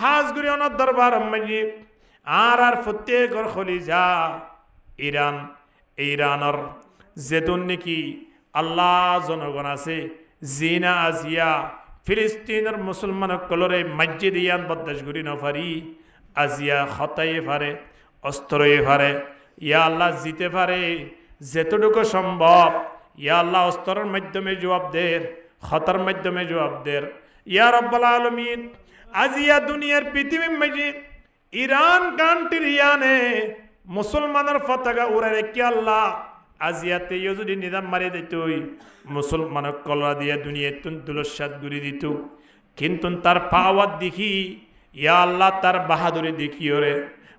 Hajguri honour দরবার মাঝে আর প্রত্যেকর খলিজা ইরানর যেতুন নাকি আল্লাহ জনগণ আছে জিনা আজিয়া ফিলিস্তিনের মুসলমান কলরে মসজিদ ইয়ান বদাস ঘুরি নফারি আজিয়া খতাইয়ে পারে অস্ত্রয়ে পারে ইয়া আল্লাহ জিতে পারে যেতটুকু সম্ভব ইয়া আল্লাহ অস্ত্রের মাধ্যমে জবাব দের খতার মাধ্যমে জবাব দের ইয়া রব্বুল আলামিন আজিয়া দুনিয়ার পৃথিবীর মাঝে ইরান কান্ট্রির ইয়ানে মুসলমানের পতাকা উড়ে রেখে আল্লাহ আজিয়াতে যদি নিজাম মারি দিত মুসলমানের কলরা দিয়ে দুনিয়ায় দুলসাদ ঘুরি দিত কিন্তু তার পাওয়ার দেখি ইয়া আল্লাহ তার বাহাদুরি দেখি ওরে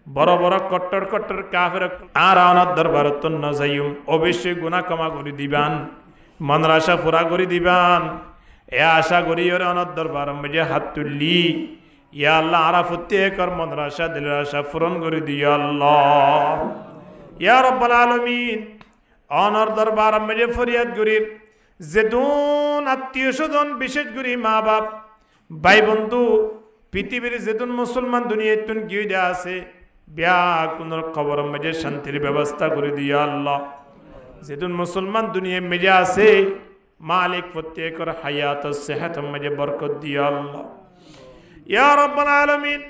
বড় বড় কট্টর কট্টর কাফের আর আনার দরবার ন যাইম অবশ্যই গুনাহ ক্ষমা করে দিবান মনের আশা পুরা করে দিবান এ আশা করি ওরে অনার দরবার মধ্যে হাত তুললি ইয়া আল্লাহ আরা প্রত্যেকর মনের আশা দিলের আশা পূরণ করে দিও আল্লাহ ইয়া রব্বুল আলামিন অনার দরবার মধ্যে ফরিয়াদ করি যেদুন আত্মীয় স্বজন বিশেষ করে মা বাপ ভাই বন্ধু পৃথিবীর যেদুন মুসলমান দুনিয়ায় তুন গিয়ে দেওয়া আছে বিয়া কোন খবর মধ্যে শান্তির ব্যবস্থা করে দিও আল্লাহ যেদুন মুসলমান দুনিয়ায় মেজে আছে মালিক প্রত্যেকর হায়াত সেহাত মধ্যে বরকত দিও আল্লাহ ইয়া রাব্বুল আলামিন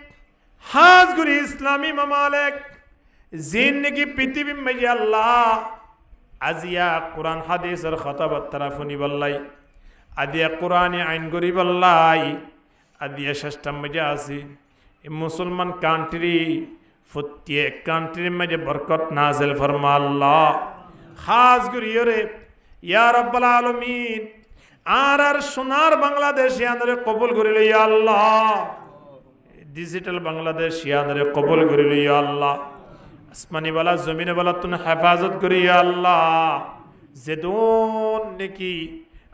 হাজগুরি ইসলামী মামালিক জিন নাকি পৃথিবী মেজে আল্লাহ আজিয়া কোরআন হাদিসের খতাবত তারাফুনি বল্লাই আদিয়া কোরআনে আইন গরি বল্লাই আদিয়া ষষ্ঠম মজা আছে মুসলমান কান্ট্রি প্রত্যেক কান্ট্রির মাঝে বরকত নাজিল ফরমা আল্লাহ খাস করিয়রে ইয়া রাব্বুল আলামিন আর সোনার বাংলাদেশ ইয়ানরে কবুল করিল ইয়া আল্লাহ ডিজিটাল বাংলাদেশ ইয়ানরে কবুল করিল ইয়া আল্লাহ আসমানি वाला जमीन वाला तुन हेफाजत करी या अल्लाह जेदोन नेकी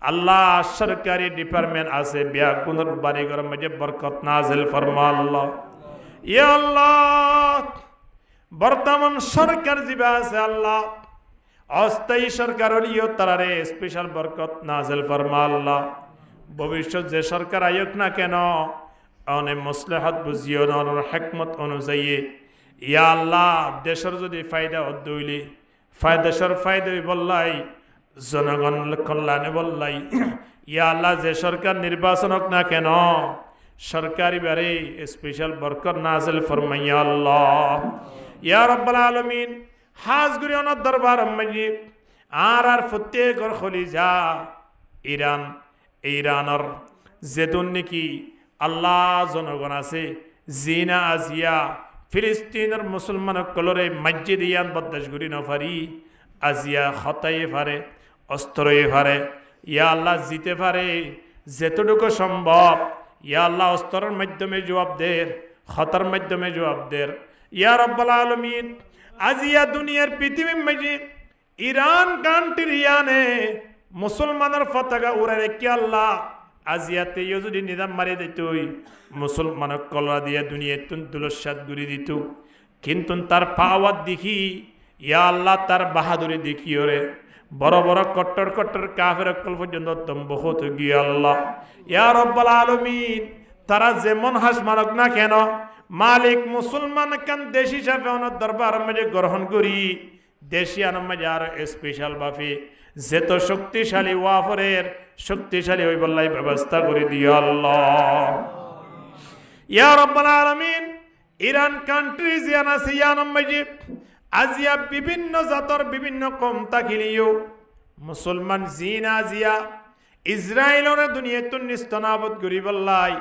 अल्लाह सरकारी डिपार्टमेंट आसे बिया कुनर बारी कर मुझे बरकत नाजिल फरमा अल्लाह या अल्लाह बर्तमान सरकार जिबा আছে अल्लाह অস্থায়ী সরকার হলিও তারারে স্পেশাল বরকত নাজিল ফরমা আল্লাহ ভবিষ্যৎ যে সরকার আয়োগ না কেন অনে মাসলাহাত বুঝিও না হিকমত অনুযায়ী ইয়া আল্লাহ দেশের যদি ফায়দা অদ্দইলি দেশের ফায়দা বললাই জনগণ কল্যাণে বললাই ইয়া আল্লাহ যে সরকার নির্বাচন হোক না কেন সরকারি বারে স্পেশাল বরকত নাজিল ফরমাইয়া আল্লাহ ইয়া রাব্বুল আলামিন হাজগুরি অনার দরবার মাঝে আর প্রত্যেকর খলিজা ইরানর যেতুন নাকি আল্লাহ জনগণ আছে জিনা আজিয়া ফিলিস্তিনের মুসলমান কলরে মসজিদ ইয়ান বদাস ঘুরি নফারি আজিয়া খতাইয়ে পারে অস্ত্রয়ে পারে ইয়া আল্লাহ জিতে পারে যেতটুকু সম্ভব ইয়া আল্লাহ অস্ত্রের মাধ্যমে জবাব দের খতার মাধ্যমে জবাব দের ইয়া রাব্বুল আলামিন আজিয়া দুনিয়ার পৃথিবীর মাঝে ইরান কান্ট্রির ইয়ানে মুসলমানের পতাকা উড়ে রেখে আল্লাহ আজিয়াতে যদি নিজাম মারি দিত মুসলমান কলরা দিয়ে দুনিয়ায় দুলসাদ ঘুরি দিত কিন্তু তার পাওয়ার দেখি ইয়া আল্লাহ তার বাহাদুরি দেখি ওরে বড় বড় কট্টর কট্টর কাফের কল পর্যন্ত বহুত গিয়ে আল্লাহ ইয়া রাব্বুল আলামিন তারা যেমন হাস মারক না কেন মালিক মুসলমান কান দেশ হিসাবে ওনার দরবার মধ্যে গ্রহণ করি দেশিয়ান মধ্যে আর স্পেশাল ভাবে যেত শক্তিশালী ওয়াফরের শক্তিশালী ওই বল্লাই ব্যবস্থা করে দিও আল্লাহ ইয়া রাব্বুল আলামিন ইরান কান্ট্রি জিয়ান আছে ইয়ান মধ্যে আজিয়া বিভিন্ন জাতর বিভিন্ন কম তাকিলিও মুসলমান জিনা জিয়া ইসরায়েলের দুনিয়াতে নিস্তনাবদ করি বল্লাই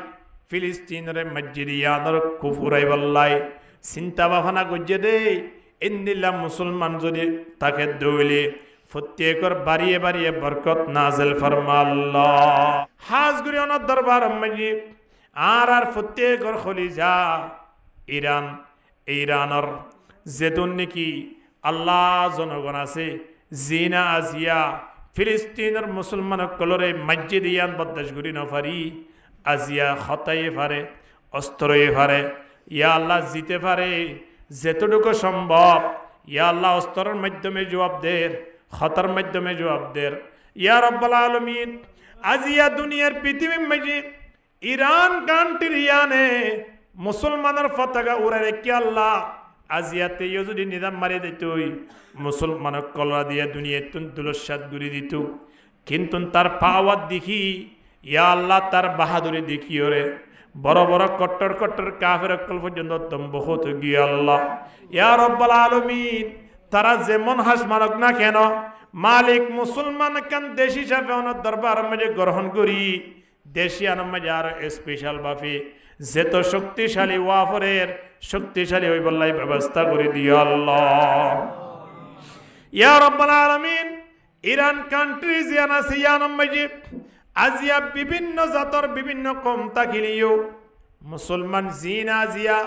ফিলিস্তিনের মসজিদ ইয়ানর কুফুরাই বল্লাই চিন্তা ভাবনা গজ্জে দে ইন্দিল্লা মুসলমান যদি তাকে দৌলে প্রত্যেকর বাড়িয়ে বাড়িয়ে বরকত নাজিল ফরমা আল্লাহ হাজগুরি অনার দরবার মধ্যে আর প্রত্যেকর খলিজা ইরানর যেতুন নাকি আল্লাহ জনগণ আছে জিনা আজিয়া ফিলিস্তিনের মুসলমান কলরে মসজিদ ইয়ান বদাস ঘুরি নফারি আজিয়া খতাইয়ে পারে অস্ত্রয়ে পারে ইয়া আল্লাহ জিতে পারে যেতটুকু সম্ভব ইয়া আল্লাহ অস্ত্রের মাধ্যমে জবাব দের খতার মাধ্যমে জবাব দের ইয়া রাব্বুল আলামিন আজিয়া দুনিয়ার পৃথিবীর মাঝে ইরান কান্ট্রির ইয়ানে মুসলমানের পতাকা উড়ে রেখে আল্লাহ আজিয়াতে যদি নিজাম মারি দিত মুসলমানের কলরা দিয়ে দুনিয়ায় তুলসাদ ঘুরি দিত কিন্তু তার পাওয়ার দেখি ইয়া আল্লাহ তার বাহাদুরি দেখি ওরে বড় বড় কট্টর কট্টর কাফের কল পর্যন্ত তম্ব হতো গিয়ে আল্লাহ ইয়া রব্বাল আলামিন তারা যেমন হাস মারক না কেন মালিক মুসলমান কেন দেশ হিসাবে ওনার দরবার মাঝে গ্রহণ করি দেশি আনার মাঝে আরো স্পেশাল ভাবে যেত শক্তিশালী ওয়াফরের শক্তিশালী ওই বল্লাই ব্যবস্থা করে দিও আল্লাহ ইয়া রব্বাল আলামিন ইরান কান্ট্রি জিয়ান আছে ইয়ানাম মাঝে আজিয়া বিভিন্ন জাতর বিভিন্ন কম তাকিলিও মুসলমান জিনা আজিয়া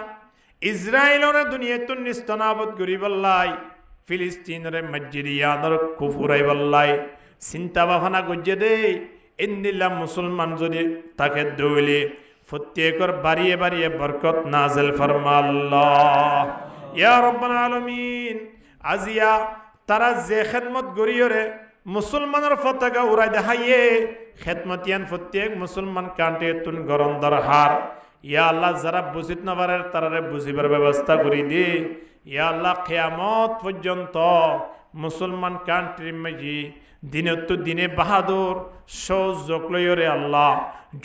ইসরায়েলরে দুনিয়াত নিস্তনাবত করি বল্লাই ফিলিস্তিনরে মসজিদ ইয়ানর কুফুরাই বল্লাই চিন্তা ভাবনা গজ্জে দে ইন্দিল্লা মুসলমান যদি তাকে দৌলে প্রত্যেকর বাড়িয়ে বাড়িয়ে বরকত নাজেল ফরমা আল্লাহ ইয়া রব্বাল আলামিন আজিয়া তারা যে খেদমত গড়িয়রে মুসলমানের পতাকা উড়াই দেখাইয়ে খেদমতিয়ান প্রত্যেক মুসলমান কান্টে তুন গরম দরহার ইয়া আল্লাহ যারা বুঝিত না পারে তারারে বুঝিবার ব্যবস্থা করি দে ইয়া আল্লাহ কিয়ামত পর্যন্ত মুসলমান কান্ট্রির মাঝি দিনত দিনে বাহাদুর সৌযোগ লইরে আল্লাহ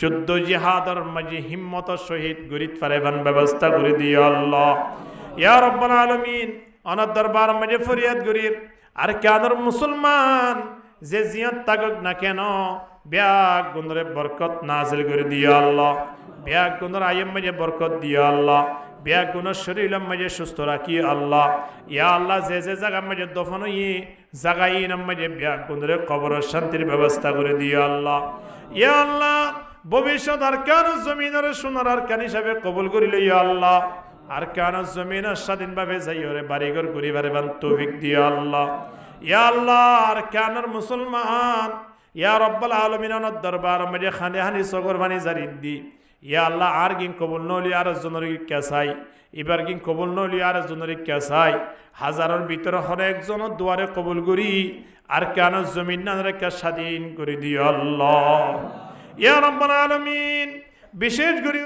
যুদ্ধ জিহাদর মাঝি হিম্মত শহীদ গরিত পারেবান ব্যবস্থা করে দিও আল্লাহ ইয়া রব্বাল আলামিন অনার দরবার মাঝে ফরিয়াদ গরির আর কেনর মুসলমান যে জিয়াত তাগক না কেন ব্যাগ গুণরে বরকত নাজিল করে দিও আল্লাহ ব্যাগ গুণর আইম মাঝে বরকত দিও আল্লাহ ব্যাগ গুণর শরীরের মাঝে সুস্থ রাখি আল্লাহ ইয়া আল্লাহ যে যে জায়গার মাঝে দফন হইয়ে জায়গায় নাম মাঝে ব্যাগ গুণরে কবর শান্তির ব্যবস্থা করে দিও আল্লাহ ইয়া আল্লাহ ভবিষ্যৎ আর কেন জমিনের সোনার আর কেন হিসাবে কবুল করিল ইয়া আল্লাহ আর কেন জমিনের স্বাধীনভাবে যাই ওরে বাড়িঘর করিবারে বান তৌফিক দিও আল্লাহ ইয়া আল্লাহ আর কেনর মুসলমান ইয়া রব্বাল আলামিন ওনার দরবার মাঝে খানে হানি সগর বানি জারি দি ইয়া আল্লাহ আর গিন কবুল নলি আর জনের কেসাই এবার গিন কবুল নলি আর জনের কেসাই হাজারের ভিতরে হর একজনের দুয়ারে কবুল করি আর কেন জমিন না রেখে স্বাধীন করে দিও আল্লাহ ইয়া রব্বাল আলামিন বিশেষ করে